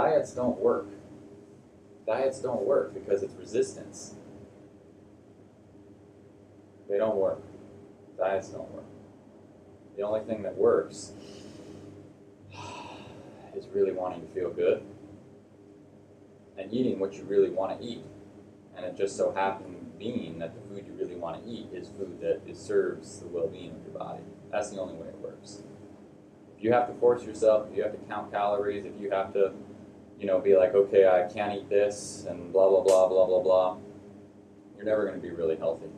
diets don't work. Diets don't work because it's resistance. They don't work. Diets don't work. The only thing that works is really wanting to feel good and eating what you really want to eat. And it just so happens being that the food you really want to eat is food that serves the well-being of your body. That's the only way it works. If you have to force yourself, if you have to count calories, if you have to, be like, okay, I can't eat this and blah, blah, blah, blah, blah, blah, you're never going to be really healthy.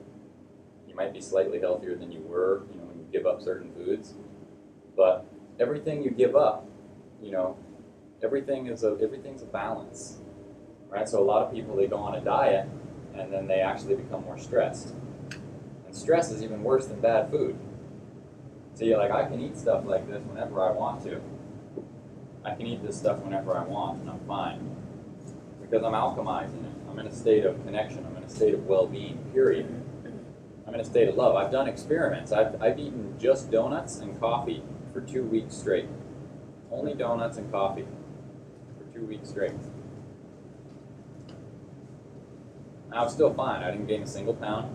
You might be slightly healthier than you were, when you give up certain foods. But everything you give up, everything's a balance. Right? So a lot of people, they go on a diet and then they actually become more stressed. And stress is even worse than bad food. So you're like, I can eat stuff like this whenever I want to. I can eat this stuff whenever I want and I'm fine. Because I'm alchemizing it. I'm in a state of connection. I'm in a state of well-being, period. I'm in a state of love. I've done experiments. I've eaten just donuts and coffee for 2 weeks straight. Only donuts and coffee for 2 weeks straight. I was still fine. I didn't gain a single pound.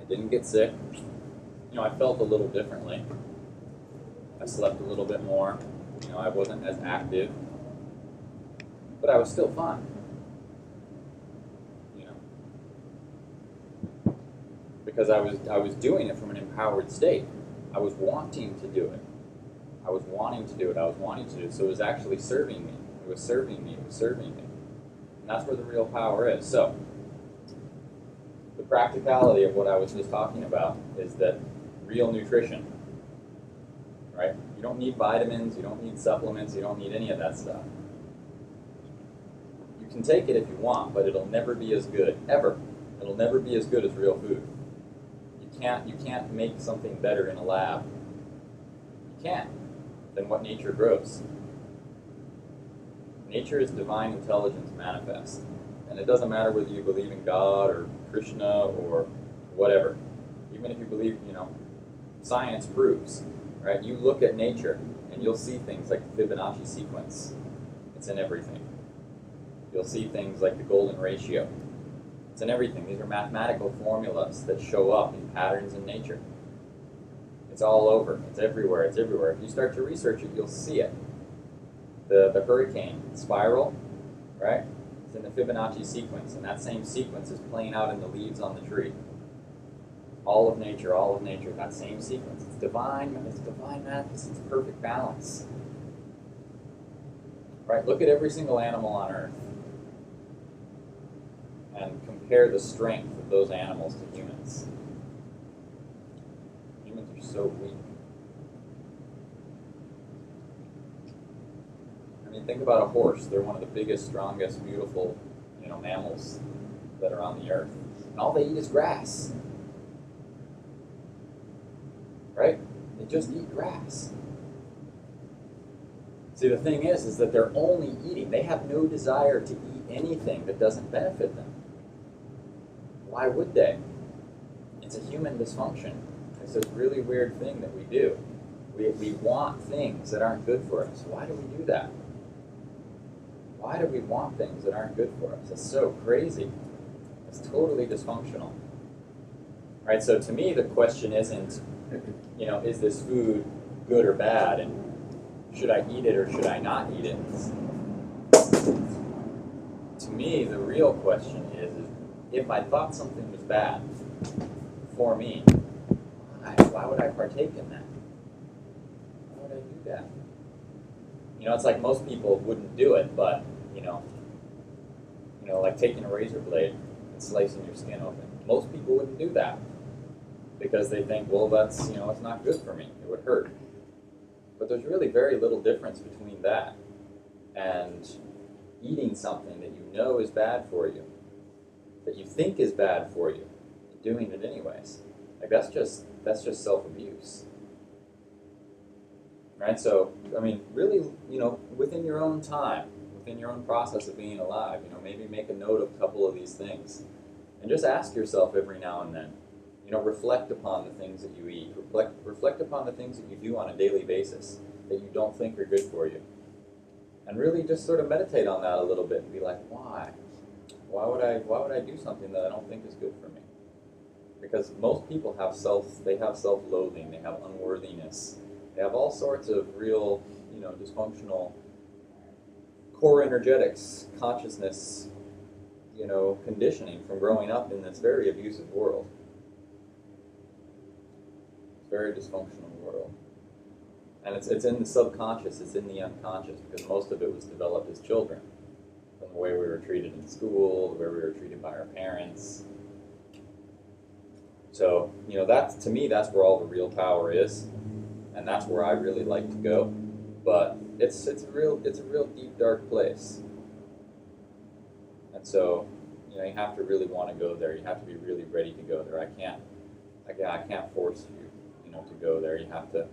I didn't get sick. I felt a little differently. I slept a little bit more. I wasn't as active. But I was still fine. Because I was doing it from an empowered state. I was wanting to do it. I was wanting to do it. So it was actually serving me. It was serving me. And that's where the real power is. So, the practicality of what I was just talking about is that real nutrition, right? You don't need vitamins, you don't need supplements, you don't need any of that stuff. You can take it if you want, but it'll never be as good, ever. It'll never be as good as real food. You can't make something better in a lab. You can't than what nature grows. Nature is divine intelligence manifest. And it doesn't matter whether you believe in God or Krishna or whatever. Even if you believe, science proves, right? You look at nature and you'll see things like the Fibonacci sequence. It's in everything. You'll see things like the golden ratio. It's in everything. These are mathematical formulas that show up in patterns in nature. It's all over. It's everywhere. It's everywhere. If you start to research it, you'll see it. The hurricane spiral, right? It's in the Fibonacci sequence, and that same sequence is playing out in the leaves on the tree. All of nature, that same sequence. It's divine math, it's perfect balance. Right? Look at every single animal on Earth and compare the strength of those animals to humans. Humans are so weak. Think about a horse. They're one of the biggest, strongest, beautiful, mammals that are on the earth. And all they eat is grass. Right? They just eat grass. See, the thing is that they're only eating. They have no desire to eat anything that doesn't benefit them. Why would they? It's a human dysfunction. It's a really weird thing that we do. We want things that aren't good for us. Why do we do that? Why do we want things that aren't good for us? It's so crazy. It's totally dysfunctional. Right? So to me, the question isn't, is this food good or bad? And should I eat it or should I not eat it? To me, the real question is if I thought something was bad for me, why would I partake in that? Why would I do that? It's like most people wouldn't do it, but, like taking a razor blade and slicing your skin open. Most people wouldn't do that because they think, well, that's, it's not good for me. It would hurt. But there's really very little difference between that and eating something that you know is bad for you, that you think is bad for you, and doing it anyways. Like, that's just self-abuse. Right? So, really, within your own time, within your own process of being alive, maybe make a note of a couple of these things. And just ask yourself every now and then, reflect upon the things that you eat. Reflect upon the things that you do on a daily basis that you don't think are good for you. And really just sort of meditate on that a little bit and be like, why? Why would I do something that I don't think is good for me? Because most people have self-loathing, they have unworthiness, they have all sorts of real, dysfunctional core energetics, consciousness, conditioning from growing up in this very abusive world. It's a very dysfunctional world. And it's in the subconscious, it's in the unconscious, because most of it was developed as children. From the way we were treated in school, the way we were treated by our parents. So, to me, that's where all the real power is. And that's where I really like to go. But it's a real deep, dark place. And so, you have to really want to go there. You have to be really ready to go there. I can't force you, to go there. You have to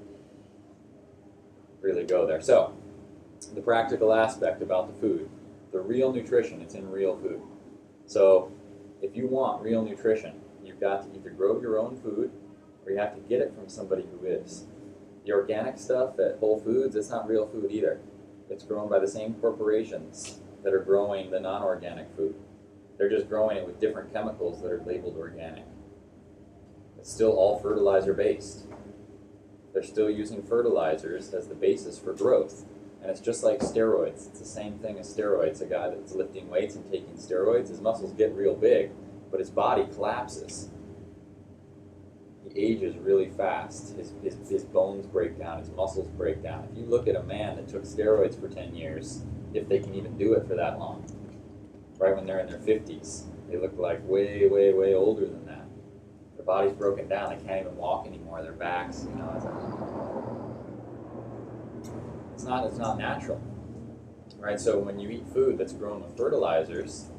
really go there. So, the practical aspect about the food, the real nutrition, it's in real food. So, if you want real nutrition, you've got to either grow your own food, or you have to get it from somebody who is. The organic stuff at Whole Foods, it's not real food either. It's grown by the same corporations that are growing the non-organic food. They're just growing it with different chemicals that are labeled organic. It's still all fertilizer-based. They're still using fertilizers as the basis for growth. And it's just like steroids. It's the same thing as steroids. A guy that's lifting weights and taking steroids, his muscles get real big, but his body collapses. He ages really fast. His bones break down, his muscles break down. If you look at a man that took steroids for 10 years, if they can even do it for that long, right when they're in their 50s, they look like way, way, way older than that. Their body's broken down, they can't even walk anymore, their backs, it's not natural. Right? So when you eat food that's grown with fertilizers,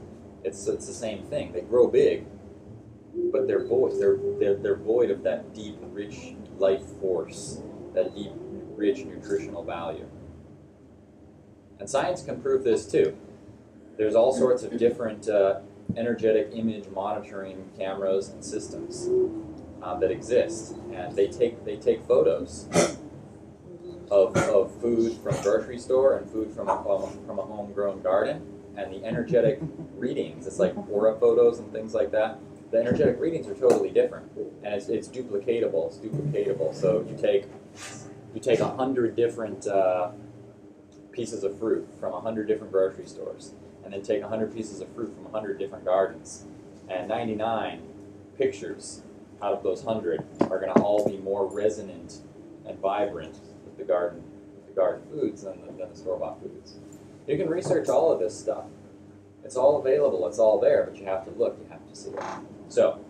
it's the same thing. They grow big, but they're void of that deep, rich life force, that deep, rich nutritional value. And science can prove this too. There's all sorts of different energetic image monitoring cameras and systems that exist, and they take photos of food from a grocery store and food from a homegrown garden, and the energetic readings. It's like aura photos and things like that. The energetic readings are totally different, and it's duplicatable. It's duplicatable. So you take 100 different pieces of fruit from 100 different grocery stores, and then take 100 pieces of fruit from 100 different gardens, and 99 pictures out of those 100 are going to all be more resonant and vibrant with the garden foods than the store-bought foods. You can research all of this stuff. It's all available. It's all there, but you have to look. You have to see it. So,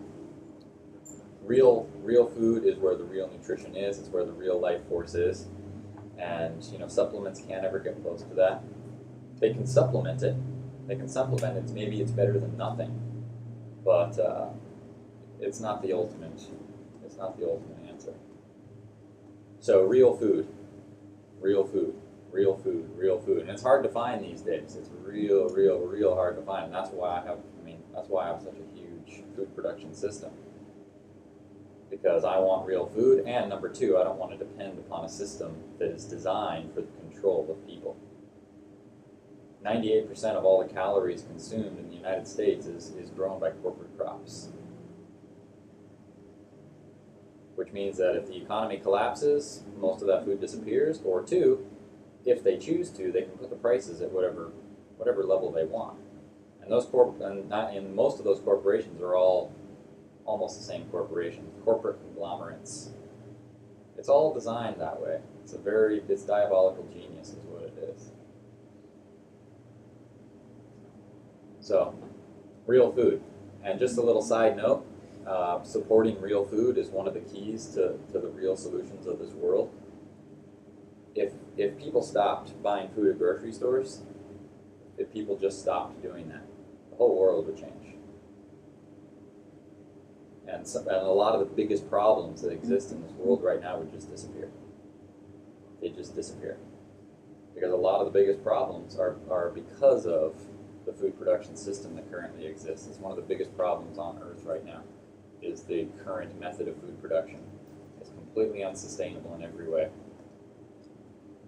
real food is where the real nutrition is. It's where the real life force is. And supplements can't ever get close to that. They can supplement it. Maybe it's better than nothing, but it's not the ultimate. It's not the ultimate answer. So real food, and it's hard to find these days. It's real hard to find, and that's why I have such a huge food production system. Because I want real food, and number two, I don't want to depend upon a system that is designed for the control of people. 98% of all the calories consumed in the United States is grown by corporate crops. Which means that if the economy collapses, most of that food disappears, or two, if they choose to, they can put the prices at whatever level they want. And most of those corporations are all almost the same corporations, corporate conglomerates. It's all designed that way. It's diabolical genius is what it is. So, real food. And just a little side note, supporting real food is one of the keys to the real solutions of this world. If people stopped buying food at grocery stores, if people just stopped doing that, the whole world would change. And a lot of the biggest problems that exist in this world right now would just disappear. They'd just disappear. Because a lot of the biggest problems are because of the food production system that currently exists. It's one of the biggest problems on Earth right now, is the current method of food production. It's completely unsustainable in every way.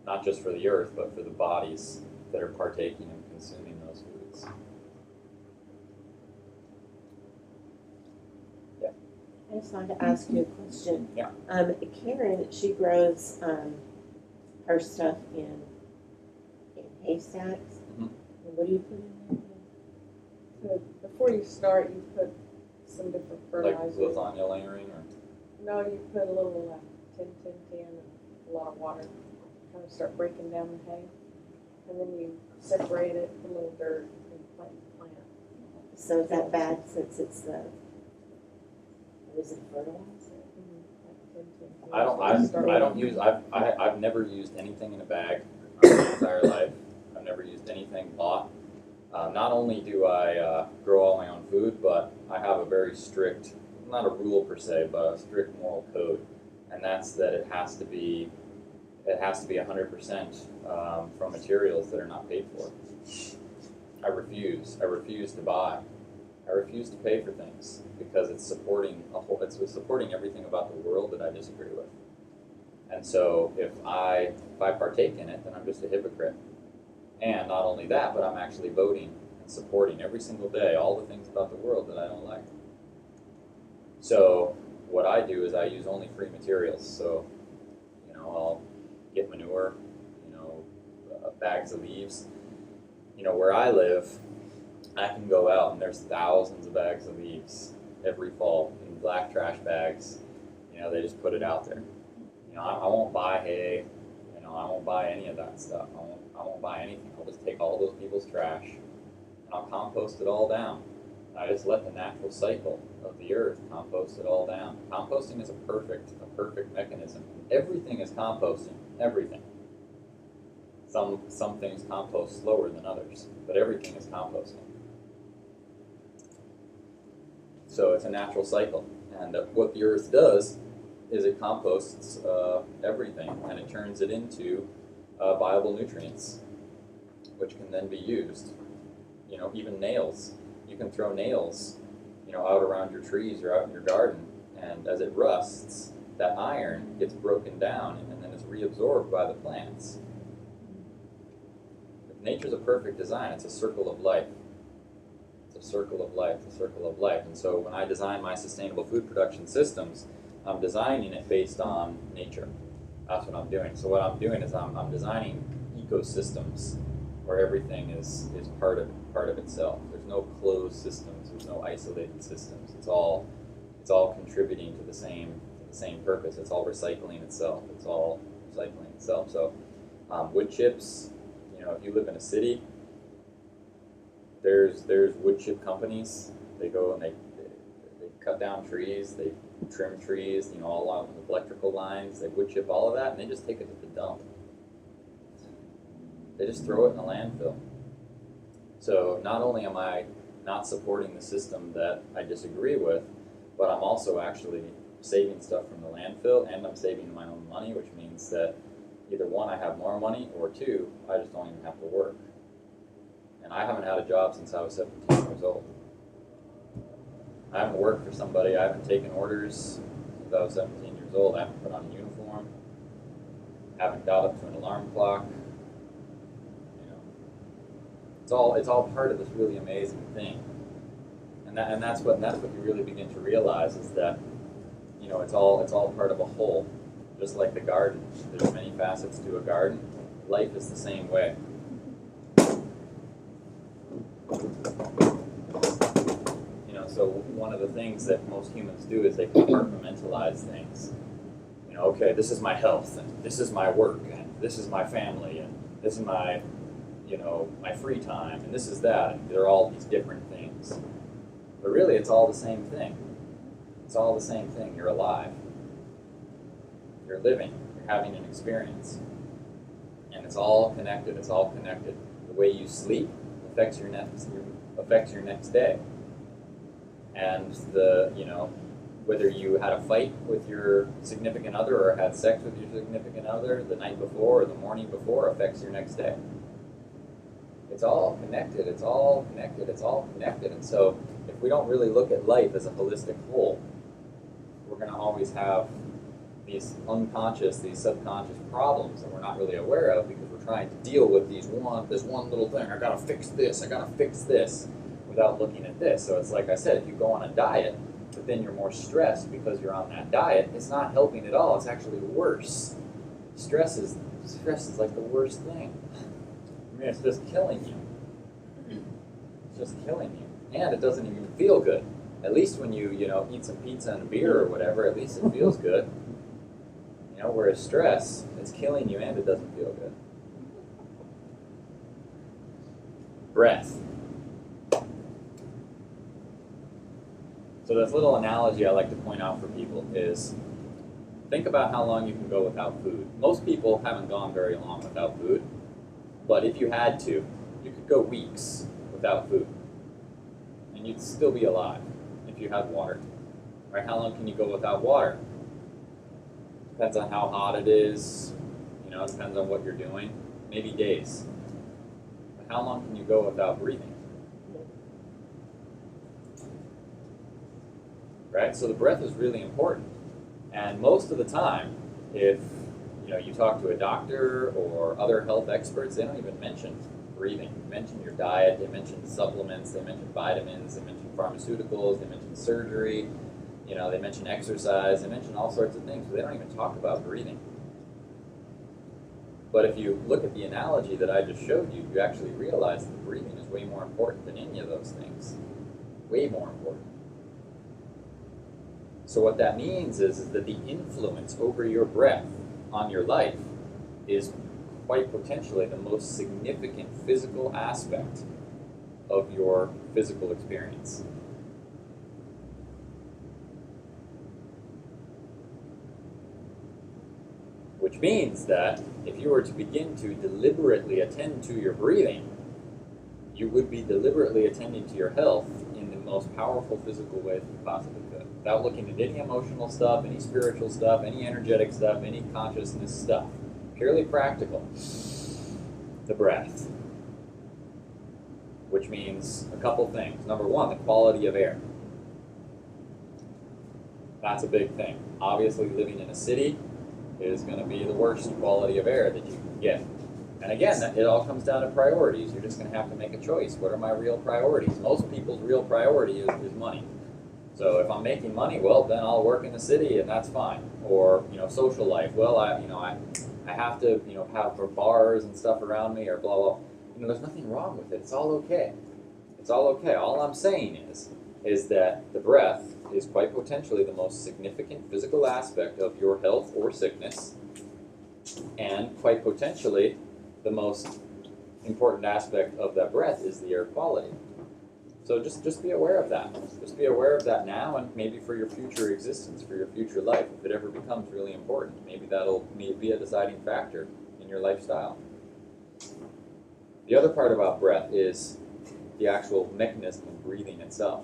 Not just for the Earth, but for the bodies, that are partaking and consuming those foods. Yeah. I just wanted to ask you a question. Yeah. Karen, she grows her stuff in haystacks. Mhm. And what do you put in there? So before you start, you put some different Like fertilizers. lasagna layering, or No, you put a little 10, 10, 10, and a lot of water. Kind of start breaking down the hay. And then you separate it, put a little dirt, and plant the plant. So is that bad since it's the, what is it, fertilizer? Like 10, 10, 10. I don't. I don't use. I've never used anything in a bag my entire life. I've never used anything bought. Not only do I grow all my own food, but I have a very strict, not a rule per se, but a strict moral code, and that's that it has to be 100% from materials that are not paid for. I refuse to buy. I refuse to pay for things because it's supporting everything about the world that I disagree with. And so if I partake in it, then I'm just a hypocrite. And not only that, but I'm actually voting and supporting every single day all the things about the world that I don't like. So what I do is I use only free materials. So, I'll get manure, bags of leaves. Where I live, I can go out and there's thousands of bags of leaves every fall in black trash bags. They just put it out there. I won't buy hay. I won't buy any of that stuff. I won't buy anything. I'll just take all those people's trash and I'll compost it all down. I just let the natural cycle of the earth compost it all down. Composting is a perfect mechanism. Everything is composting. Everything. Some things compost slower than others, but everything is composting. So it's a natural cycle. And what the earth does is it composts everything, and it turns it into viable nutrients, which can then be used. Even nails. You can throw nails, out around your trees or out in your garden, and as it rusts, that iron gets broken down and then is reabsorbed by the plants. Nature's a perfect design. It's a circle of life. It's a circle of life, a circle of life. And so when I design my sustainable food production systems, I'm designing it based on nature. That's what I'm doing. So what I'm doing is I'm designing ecosystems where everything is part of itself. There's no closed systems. There's no isolated systems. It's all contributing to the same purpose. It's all recycling itself. It's all recycling itself. So wood chips. If you live in a city, there's wood chip companies. They go and they cut down trees, they trim trees, all along the electrical lines. They wood chip all of that, and they just take it to the dump. They just throw it in the landfill. So not only am I not supporting the system that I disagree with, but I'm also actually saving stuff from the landfill, and I'm saving my own money, which means that either one, I have more money, or two, I just don't even have to work. And I haven't had a job since I was 17 years old. I haven't worked for somebody. I haven't taken orders since I was 17 years old. I haven't put on a uniform. Haven't got up to an alarm clock. It's all part of this really amazing thing. And that's what you really begin to realize is that it's all part of a whole. Just like the garden, there's many facets to a garden. Life is the same way. So one of the things that most humans do is they compartmentalize things. Okay, this is my health, and this is my work, and this is my family, and this is my, my free time, and this is that. And they're all these different things. But really, it's all the same thing. It's all the same thing. You're alive. You're living, you're having an experience. And it's all connected, it's all connected. The way you sleep affects your next day. And whether you had a fight with your significant other or had sex with your significant other the night before or the morning before affects your next day. It's all connected, it's all connected, it's all connected. And so if we don't really look at life as a holistic whole, we're going to always have these unconscious, these subconscious problems that we're not really aware of because we're trying to deal with this one little thing. I gotta fix this. I gotta fix this, without looking at this. So it's like I said, if you go on a diet, but then you're more stressed because you're on that diet, it's not helping at all. It's actually worse. Stress is like the worst thing. I mean, it's just killing you. It's just killing you, and it doesn't even feel good. At least when you eat some pizza and a beer or whatever, at least it feels good. Whereas stress, it's killing you and it doesn't feel good. Breath. So this little analogy I like to point out for people is, think about how long you can go without food. Most people haven't gone very long without food, but if you had to, you could go weeks without food, and you'd still be alive if you had water. Right? How long can you go without water? Depends on how hot it is, depends on what you're doing. Maybe days. But how long can you go without breathing? Right? So the breath is really important. And most of the time, if you talk to a doctor or other health experts, they don't even mention breathing. They mention your diet, they mention supplements, they mention vitamins, they mention pharmaceuticals, they mention surgery. They mention exercise, they mention all sorts of things, but they don't even talk about breathing. But if you look at the analogy that I just showed you, you actually realize that breathing is way more important than any of those things. Way more important. So what that means is that the influence over your breath on your life is quite potentially the most significant physical aspect of your physical experience. Which means that if you were to begin to deliberately attend to your breathing, you would be deliberately attending to your health in the most powerful physical way that you possibly could, without looking at any emotional stuff, any spiritual stuff, any energetic stuff, any consciousness stuff. Purely practical. The breath. Which means a couple things. Number one, the quality of air. That's a big thing. Obviously, living in a city is going to be the worst quality of air that you can get. And again, it all comes down to priorities. You're just going to have to make a choice. What are my real priorities? Most people's real priority is money. So if I'm making money, well, then I'll work in the city and that's fine. Or, social life. Well, I have to, have bars and stuff around me or blah, blah. There's nothing wrong with it. It's all okay. It's all okay. All I'm saying is that the breath is quite potentially the most significant physical aspect of your health or sickness, and quite potentially the most important aspect of that breath is the air quality. So just be aware of that. Just be aware of that now, and maybe for your future existence, for your future life, if it ever becomes really important, maybe that'll be a deciding factor in your lifestyle. The other part about breath is the actual mechanism of breathing itself.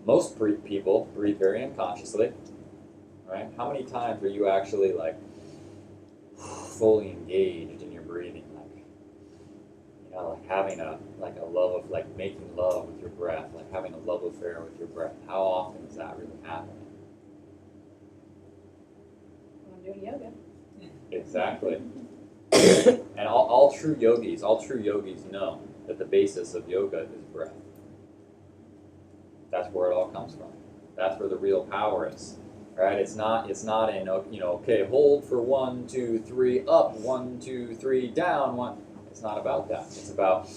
Most people breathe very unconsciously, right? How many times are you actually fully engaged in your breathing, having a love of making love with your breath, having a love affair with your breath? How often is that really happening? I'm doing yoga. Exactly. And all true yogis know that the basis of yoga is breath. That's where it all comes from. That's where the real power is, right? It's not in, okay, hold for 1, 2, 3, up, 1, 2, 3, down, 1. It's not about that. It's about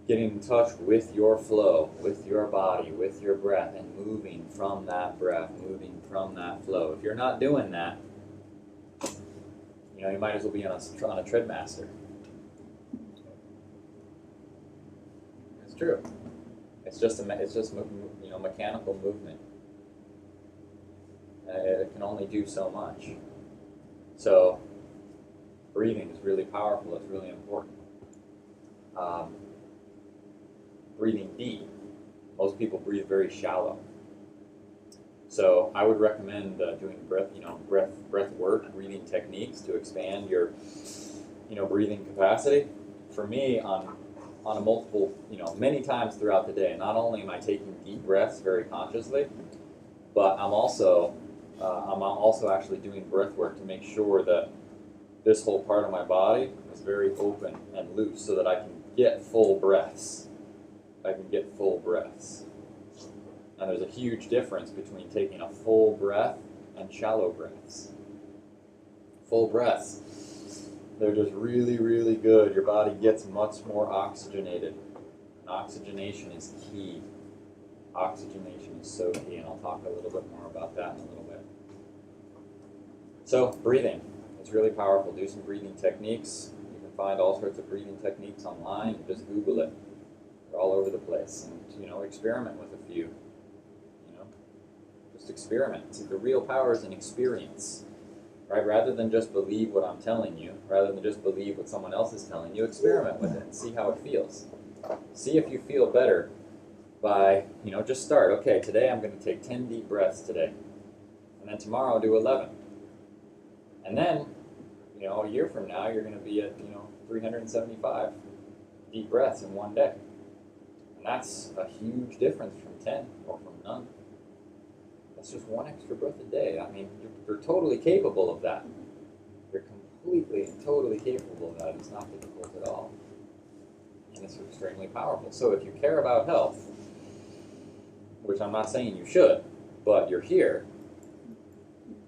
getting in touch with your flow, with your body, with your breath, and moving from that breath, moving from that flow. If you're not doing that, you might as well be on a treadmaster. It's true. It's just mechanical movement. It can only do so much. So breathing is really powerful. It's really important. Breathing deep. Most people breathe very shallow. So I would recommend doing breath work, breathing techniques to expand your, breathing capacity. For me, on a multiple, many times throughout the day, not only am I taking deep breaths very consciously, but I'm also actually doing breath work to make sure that this whole part of my body is very open and loose so that I can get full breaths. I can get full breaths. And there's a huge difference between taking a full breath and shallow breaths. Full breaths, they're just really, really good. Your body gets much more oxygenated. And oxygenation is key. Oxygenation is so key, and I'll talk a little bit more about that in a little bit. So, breathing. It's really powerful. Do some breathing techniques. You can find all sorts of breathing techniques online. Just Google it. They're all over the place. And, experiment with a few. Just experiment. See, the real power is in experience. Right? Rather than just believe what I'm telling you, rather than just believe what someone else is telling you, experiment with it and see how it feels. See if you feel better by, just start. Okay, today I'm going to take 10 deep breaths today. And then tomorrow I'll do 11. And then, a year from now, you're going to be at, 375 deep breaths in one day. And that's a huge difference from 10 or from none. That's just one extra breath a day. I mean, you're totally capable of that. You're completely and totally capable of that. It's not difficult at all. And it's extremely powerful. So if you care about health, which I'm not saying you should, but you're here,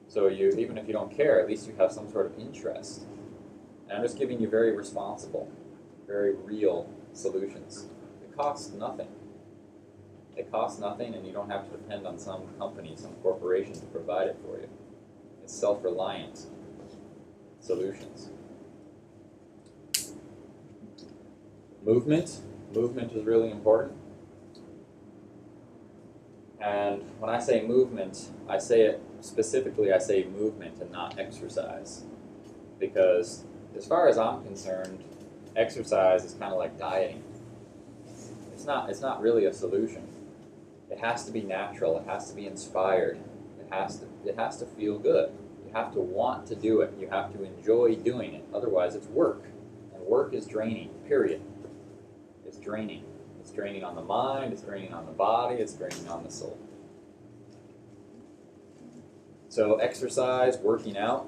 so even if you don't care, at least you have some sort of interest. And I'm just giving you very responsible, very real solutions. It costs nothing. It costs nothing, and you don't have to depend on some company, some corporation to provide it for you. It's self-reliant solutions. Movement. Movement is really important. And when I say movement, I say movement and not exercise. Because as far as I'm concerned, exercise is kind of like dieting. It's not really a solution. It has to be natural. It has to be inspired. It has to feel good. You have to want to do it. You have to enjoy doing it. Otherwise, it's work. And work is draining, period. It's draining. It's draining on the mind. It's draining on the body. It's draining on the soul. So exercise, working out,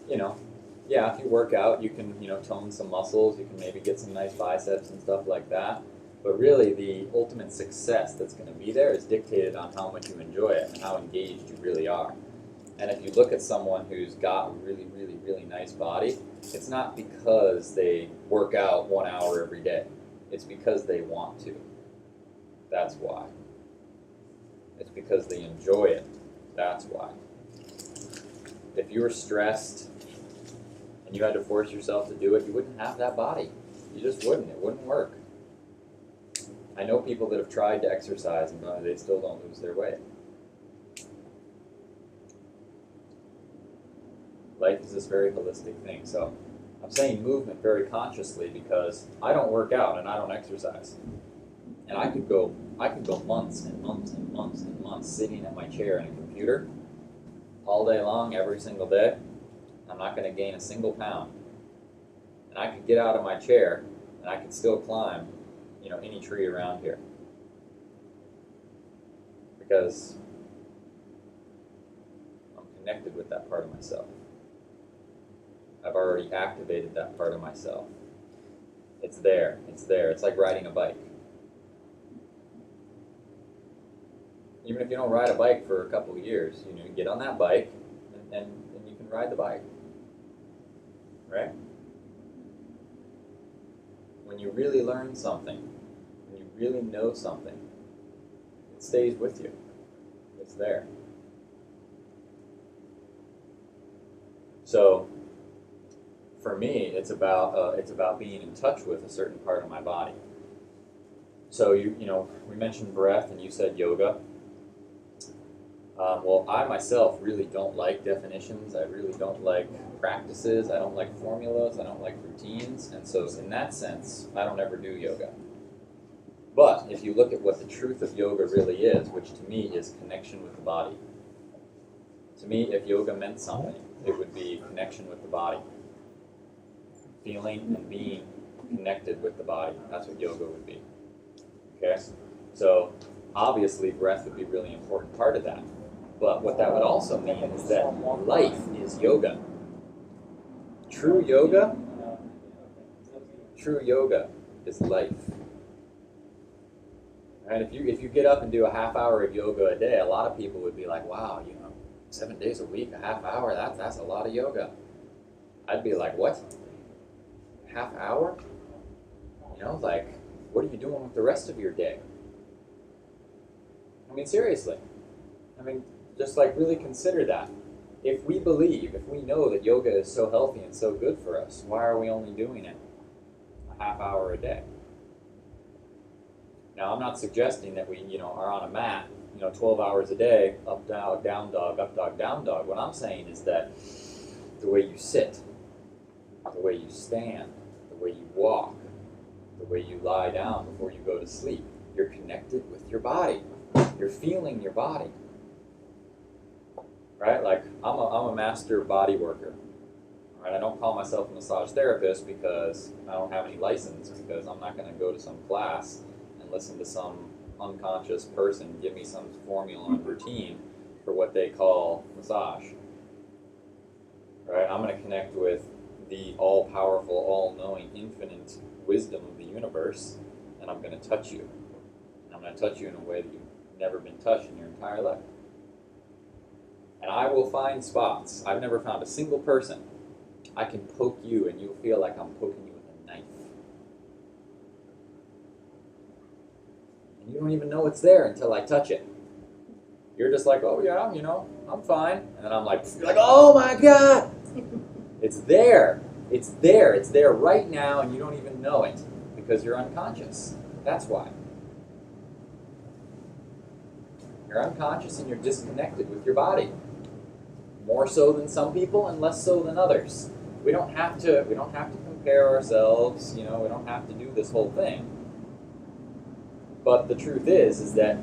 if you work out, you can, tone some muscles. You can maybe get some nice biceps and stuff like that. But really, the ultimate success that's going to be there is dictated on how much you enjoy it and how engaged you really are. And if you look at someone who's got a really, really, really nice body, it's not because they work out 1 hour every day. It's because they want to. That's why. It's because they enjoy it. That's why. If you were stressed and you had to force yourself to do it, you wouldn't have that body. You just wouldn't. It wouldn't work. I know people that have tried to exercise and they still don't lose their weight. Life is this very holistic thing. So I'm saying movement very consciously because I don't work out and I don't exercise. And I could go months and months and months and months sitting at my chair in a computer all day long, every single day. I'm not going to gain a single pound. And I could get out of my chair and I could still climb any tree around here. Because I'm connected with that part of myself. I've already activated that part of myself. It's there. It's there. It's like riding a bike. Even if you don't ride a bike for a couple of years, you get on that bike and you can ride the bike. Right? When you really learn something, when you really know something, it stays with you. It's there. So, for me, it's about being in touch with a certain part of my body. So we mentioned breath, and you said yoga. Well, I myself really don't like definitions. I really don't like practices. I don't like formulas. I don't like routines. And so in that sense, I don't ever do yoga. But if you look at what the truth of yoga really is, which to me is connection with the body. To me, if yoga meant something, it would be connection with the body. Feeling and being connected with the body. That's what yoga would be. Okay? So obviously breath would be a really important part of that. But what that would also mean is that life is yoga. True yoga is life. Right? If you get up and do a half hour of yoga a day, a lot of people would be like, wow, 7 days a week, a half hour, that's a lot of yoga. I'd be like, what? Half hour? Like, what are you doing with the rest of your day? I mean, seriously. I mean, just like really consider that. If we know that yoga is so healthy and so good for us, why are we only doing it a half hour a day? Now, I'm not suggesting that we, are on a mat, 12 hours a day, up, dog, down dog, up, dog, down dog. What I'm saying is that the way you sit, the way you stand, the way you walk, the way you lie down before you go to sleep, you're connected with your body. You're feeling your body. Right? Like, I'm a master body worker. Right? I don't call myself a massage therapist because I don't have any license, because I'm not going to go to some class and listen to some unconscious person give me some formula and routine for what they call massage. Right? I'm going to connect with the all-powerful, all-knowing, infinite wisdom of the universe, and I'm going to touch you. And I'm going to touch you in a way that you've never been touched in your entire life. And I will find spots. I've never found a single person. I can poke you and you'll feel like I'm poking you with a knife. And you don't even know it's there until I touch it. You're just like, oh yeah, I'm fine. And then I'm like, oh my God! It's there. It's there. It's there right now and you don't even know it because you're unconscious. That's why. You're unconscious and you're disconnected with your body. More so than some people and less so than others. We don't have to compare ourselves, we don't have to do this whole thing. But the truth is that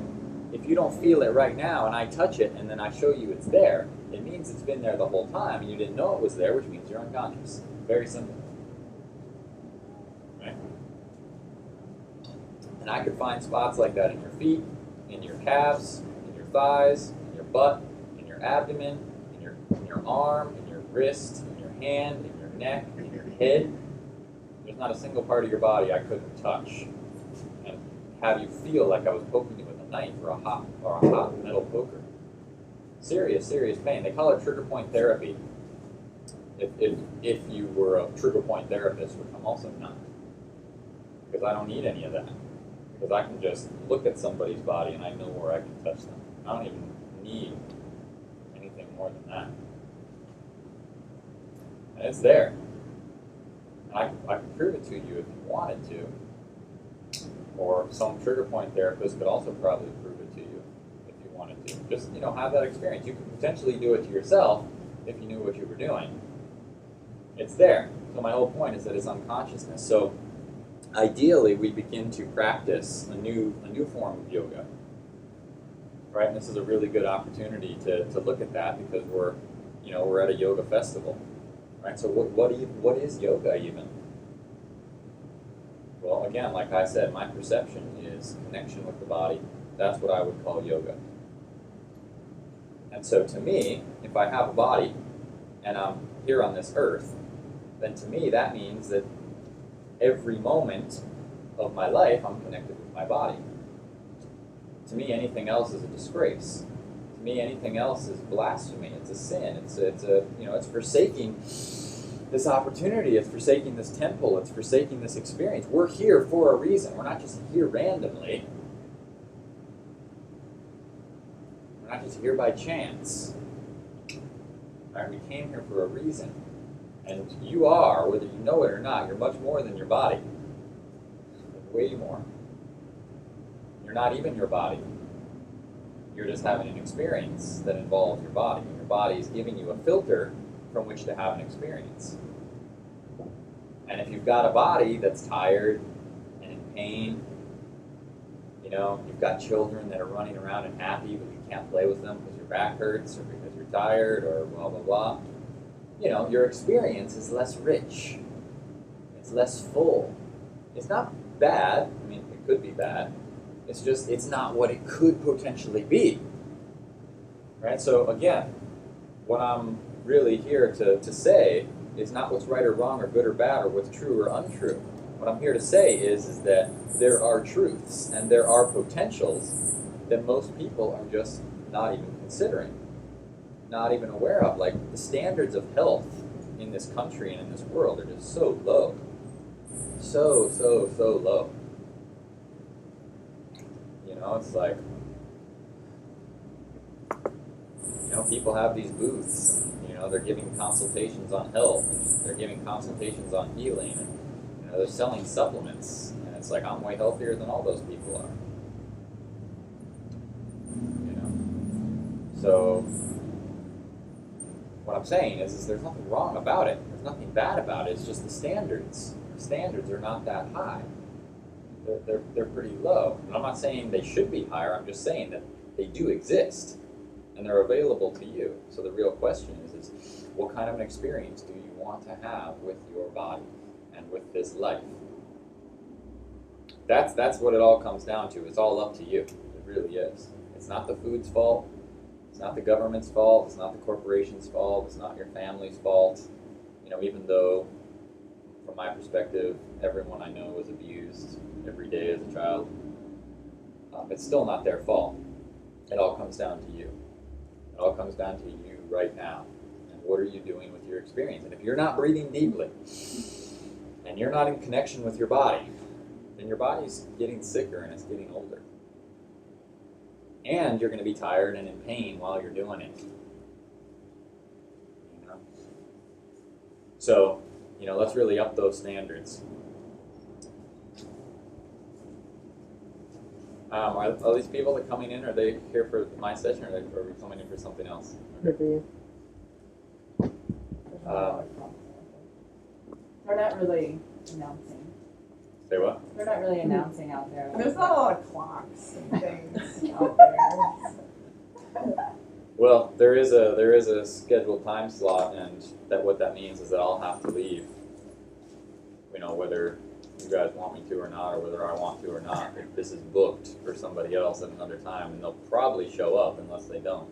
if you don't feel it right now and I touch it and then I show you it's there, it means it's been there the whole time and you didn't know it was there, which means you're unconscious. Very simple. Right? And I could find spots like that in your feet, in your calves, in your thighs, in your butt, in your abdomen, in your arm, in your wrist, in your hand, in your neck, in your head. There's not a single part of your body I couldn't touch and have you feel like I was poking you with a knife or a hot metal poker. Serious pain. They call it trigger point therapy. If you were a trigger point therapist, which I'm also not, because I don't need any of that. Because I can just look at somebody's body and I know where I can touch them. I don't even need anything more than that. And it's there. And I can prove it to you if you wanted to. Or some trigger point therapist could also probably prove it to you if you wanted to. Just, have that experience. You could potentially do it to yourself if you knew what you were doing. It's there. So my whole point is that it's unconsciousness. So ideally, we begin to practice a new form of yoga. Right? And this is a really good opportunity to look at that because we're at a yoga festival. Right? So what is yoga even? Well, again, like I said, my perception is connection with the body. That's what I would call yoga. And so to me, if I have a body and I'm here on this earth, then to me that means that every moment of my life I'm connected with my body. To me, anything else is a disgrace. To me, anything else is blasphemy. It's a sin. It's forsaking this opportunity. It's forsaking this temple. It's forsaking this experience. We're here for a reason. We're not just here randomly. We're not just here by chance. All right, we came here for a reason. And you are, whether you know it or not, you're much more than your body. Way more. You're not even your body. You're just having an experience that involves your body. And your body is giving you a filter from which to have an experience. And if you've got a body that's tired and in pain, you've got children that are running around and happy, but you can't play with them because your back hurts or because you're tired or blah, blah, blah. Your experience is less rich. It's less full. It's not bad. I mean, it could be bad. It's just, it's not what it could potentially be. Right? So again, what I'm really here to say is not what's right or wrong or good or bad or what's true or untrue. What I'm here to say is that there are truths and there are potentials that most people are just not even considering, not even aware of. Like, the standards of health in this country and in this world are just so low. So low. You know, it's like, you know, people have these booths and, you know, they're giving consultations on health and they're giving consultations on healing and, you know, they're selling supplements and it's like, I'm way healthier than all those people are. You know? So what I'm saying is there's nothing wrong about it. There's nothing bad about it. It's just the standards. The standards are not that high. They're pretty low. And I'm not saying they should be higher. I'm just saying that they do exist and they're available to you. So the real question is what kind of an experience do you want to have with your body and with this life? That's what it all comes down to. It's all up to you. It really is. It's not the food's fault. It's not the government's fault. It's not the corporation's fault. It's not your family's fault. You know, even though, from my perspective, everyone I know was abused every day as a child, it's still not their fault. It all comes down to you. It all comes down to you right now. And what are you doing with your experience? And if you're not breathing deeply, and you're not in connection with your body, then your body's getting sicker and it's getting older. And you're going to be tired and in pain while you're doing it. You know? So, you know, let's really up those standards. Are these people that are coming in, are they here for my session or are we coming in for something else? Good for you. They're not really announcing. Say what? They're not really announcing out there. There's not a lot of clocks and things out there. Well, there is a scheduled time slot, and what that means is that I'll have to leave. You know, whether you guys want me to or not, or whether I want to or not. If this is booked for somebody else at another time, and they'll probably show up unless they don't.